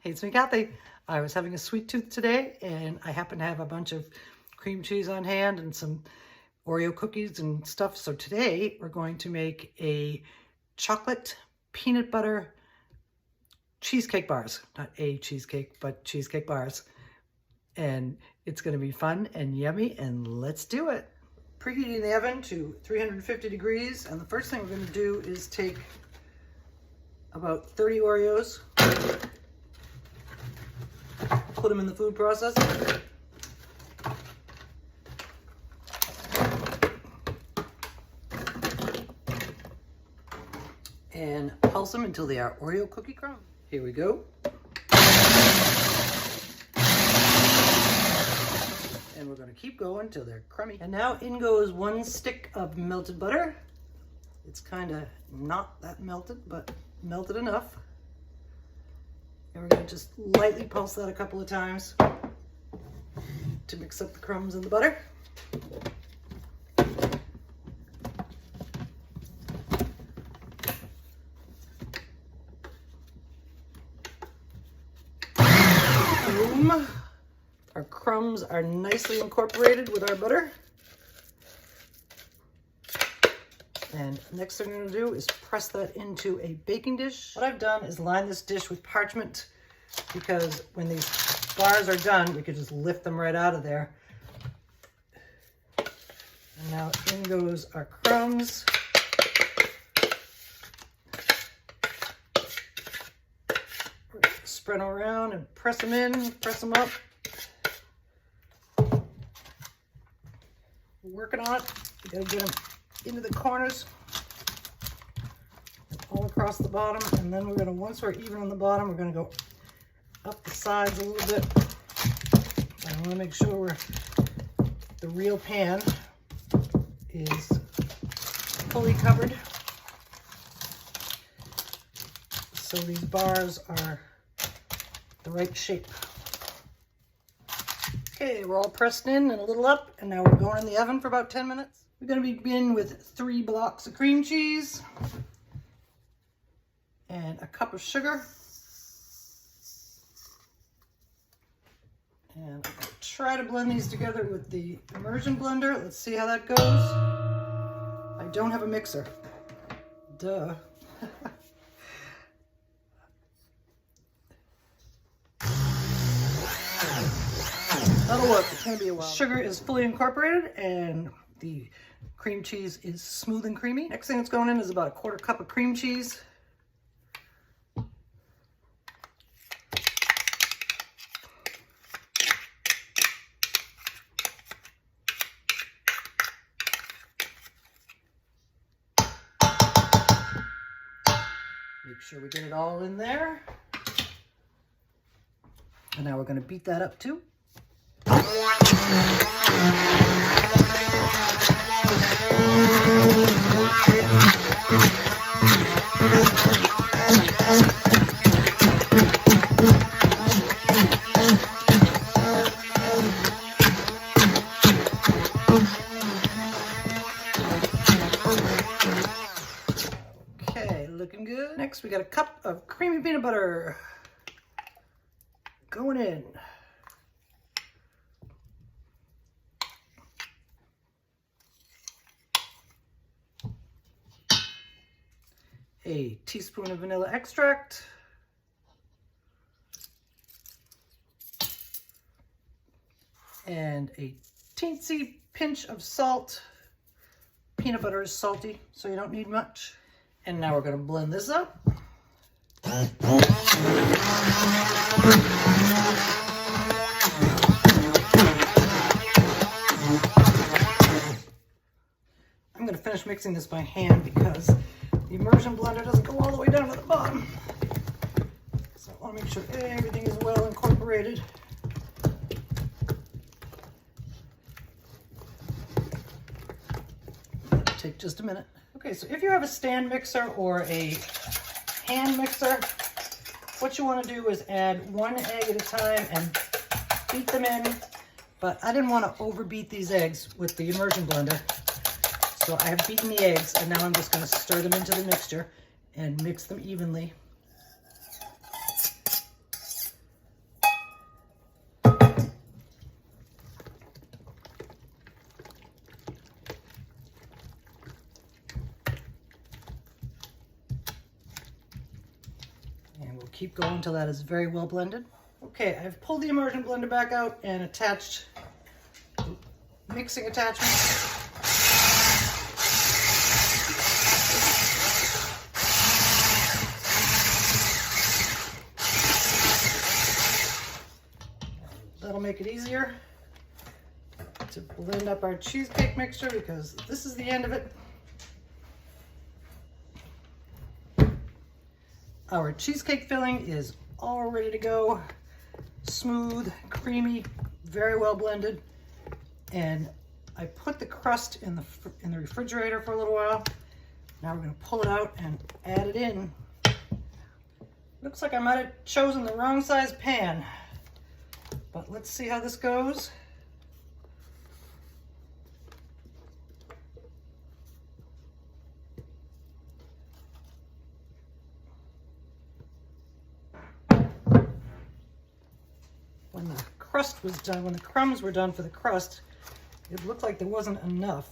Hey, it's me, Kathy. I was having a sweet tooth today, and I happen to have a bunch of cream cheese on hand and some Oreo cookies and stuff. So today we're going to make a chocolate peanut butter cheesecake bars. Not a cheesecake, but cheesecake bars. And it's going to be fun and yummy, and let's do it. Preheating the oven to 350 degrees, and the first thing we're going to do is take about 30 Oreos, put them in the food processor, and pulse them until they are Oreo cookie crumb. Here we go. And we're going to keep going till they're crummy. And now in goes 1 stick of melted butter. It's kind of not that melted, but melted enough. And we're going to just lightly pulse that a couple of times to mix up the crumbs and the butter. Boom. Our crumbs are nicely incorporated with our butter. And next thing I'm going to do is press that into a baking dish. What I've done is line this dish with parchment, because when these bars are done, we could just lift them right out of there. And now in goes our crumbs. Spread them around and press them in, press them up. We're working on it. We gotta get them into the corners and all across the bottom, and then we're gonna, once we're even on the bottom, we're gonna go up the sides a little bit. I want to make sure the real pan is fully covered, so these bars are the right shape. Okay, we're all pressed in and a little up, and now we're going in the oven for about 10 minutes. We're going to begin with 3 blocks of cream cheese and a cup of sugar. And I'm going to try to blend these together with the immersion blender. Let's see how that goes. I don't have a mixer. Duh. That'll work. It's going to be a while. Sugar is fully incorporated and the cream cheese is smooth and creamy. Next thing that's going in is about a 1/4 cup of cream cheese. Make sure we get it all in there. And now we're going to beat that up too. Okay, looking good. Next, we got a cup of creamy peanut butter going in. A teaspoon of vanilla extract, and a teensy pinch of salt. Peanut butter is salty, so you don't need much. And now we're going to blend this up. I'm going to finish mixing this by hand because the immersion blender doesn't go all the way down to the bottom. So I want to make sure everything is well incorporated. It'll take just a minute. Okay, so if you have a stand mixer or a hand mixer, what you want to do is add 1 egg at a time and beat them in. But I didn't want to overbeat these eggs with the immersion blender. So I have beaten the eggs, and now I'm just going to stir them into the mixture and mix them evenly. We'll keep going until that is very well blended. Okay, I've pulled the immersion blender back out and attached mixing attachment. That'll make it easier to blend up our cheesecake mixture because this is the end of it. Our cheesecake filling is all ready to go. Smooth, creamy, very well blended. And I put the crust in the refrigerator for a little while. Now we're going to pull it out and add it in. Looks like I might have chosen the wrong size pan, but let's see how this goes. When the crust was done, when the crumbs were done for the crust, it looked like there wasn't enough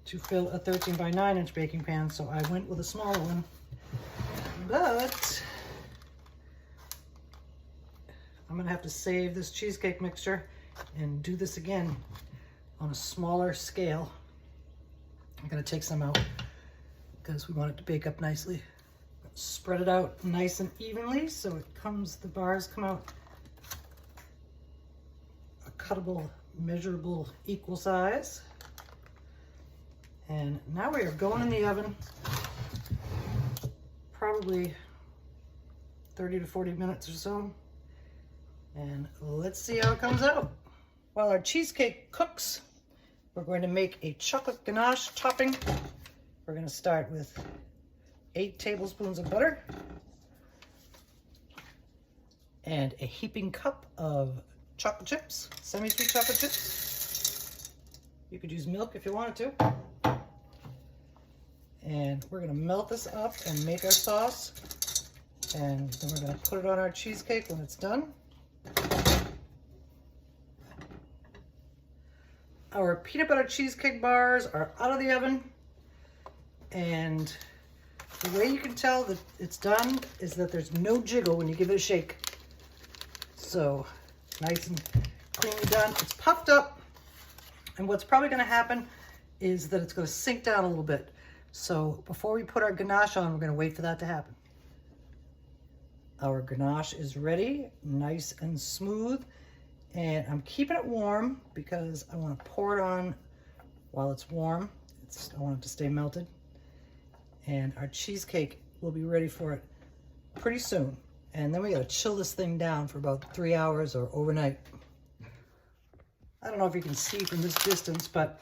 to fill a 13 by 9 inch baking pan, so I went with a smaller one. But I'm gonna have to save this cheesecake mixture and do this again on a smaller scale. I'm gonna take some out because we want it to bake up nicely. Spread it out nice and evenly so the bars come out a cuttable, measurable, equal size. And now we are going in the oven, probably 30 to 40 minutes or so. And let's see how it comes out. While our cheesecake cooks, we're going to make a chocolate ganache topping. We're going to start with 8 tablespoons of butter and a heaping cup of chocolate chips, semi-sweet chocolate chips. You could use milk if you wanted to. And we're going to melt this up and make our sauce. And then we're going to put it on our cheesecake when it's done. Our peanut butter cheesecake bars are out of the oven. And the way you can tell that it's done is that there's no jiggle when you give it a shake. So nice and cleanly done. It's puffed up. And what's probably going to happen is that it's going to sink down a little bit. So before we put our ganache on, we're going to wait for that to happen. Our ganache is ready, nice and smooth. And I'm keeping it warm because I want to pour it on while it's warm. I want it to stay melted. And our cheesecake will be ready for it pretty soon. And then we got to chill this thing down for about 3 hours or overnight. I don't know if you can see from this distance, but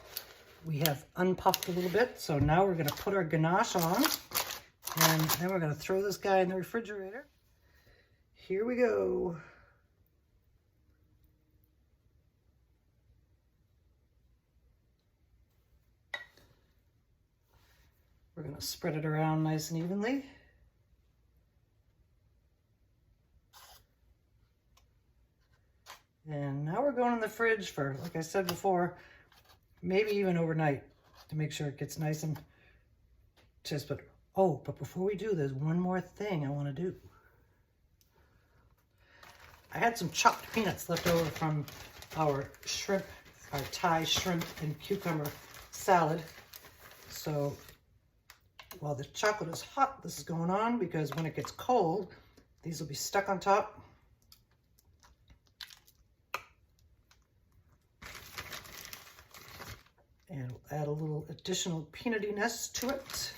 we have unpuffed a little bit. So now we're going to put our ganache on. And then we're going to throw this guy in the refrigerator. Here we go. We're going to spread it around nice and evenly. And now we're going in the fridge for, like I said before, maybe even overnight to make sure it gets nice and crisp. But before we do, there's one more thing I want to do. I had some chopped peanuts left over from our Thai shrimp and cucumber salad. So while the chocolate is hot, this is going on because when it gets cold, these will be stuck on top. And we'll add a little additional peanutiness to it.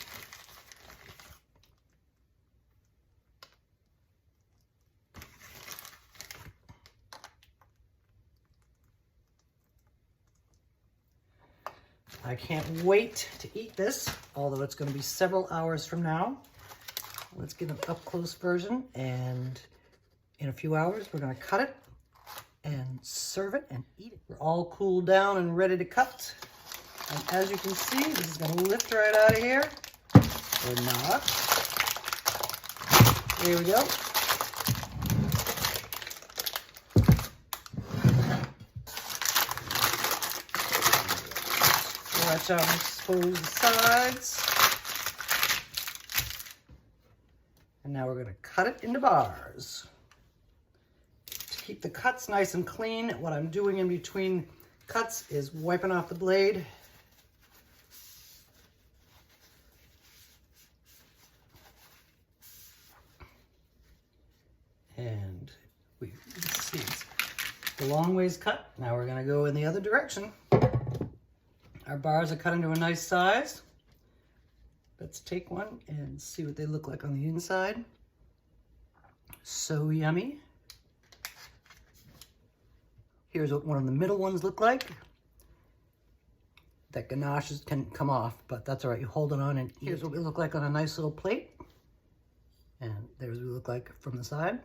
I can't wait to eat this, although it's going to be several hours from now. Let's get an up-close version, and in a few hours we're going to cut it and serve it and eat it. We're all cooled down and ready to cut. And as you can see, this is going to lift right out of here, or not. There we go. Watch out and expose the sides. And And now we're going to cut it into bars. To keep the cuts nice and clean, what I'm doing in between cuts is wiping off the blade. And we see the long ways cut. Now we're going to go in the other direction. Our bars are cut into a nice size. Let's take one and see what they look like on the inside. So yummy. Here's what one of the middle ones look like. That ganache can come off, but that's all right. You hold it on and here's what we look like on a nice little plate. And there's what we look like from the side.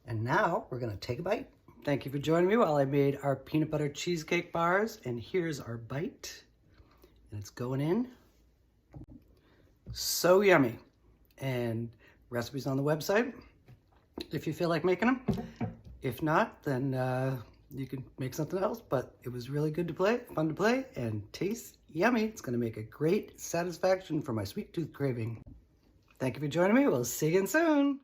And now we're gonna take a bite. Thank you for joining me while I made our peanut butter cheesecake bars. And here's our bite. And it's going in. So yummy. And recipes on the website if you feel like making them. If not, then you can make something else, but it was really good to play, fun to play, and tastes yummy. It's gonna make a great satisfaction for my sweet tooth craving. Thank you for joining me. We'll see you again soon.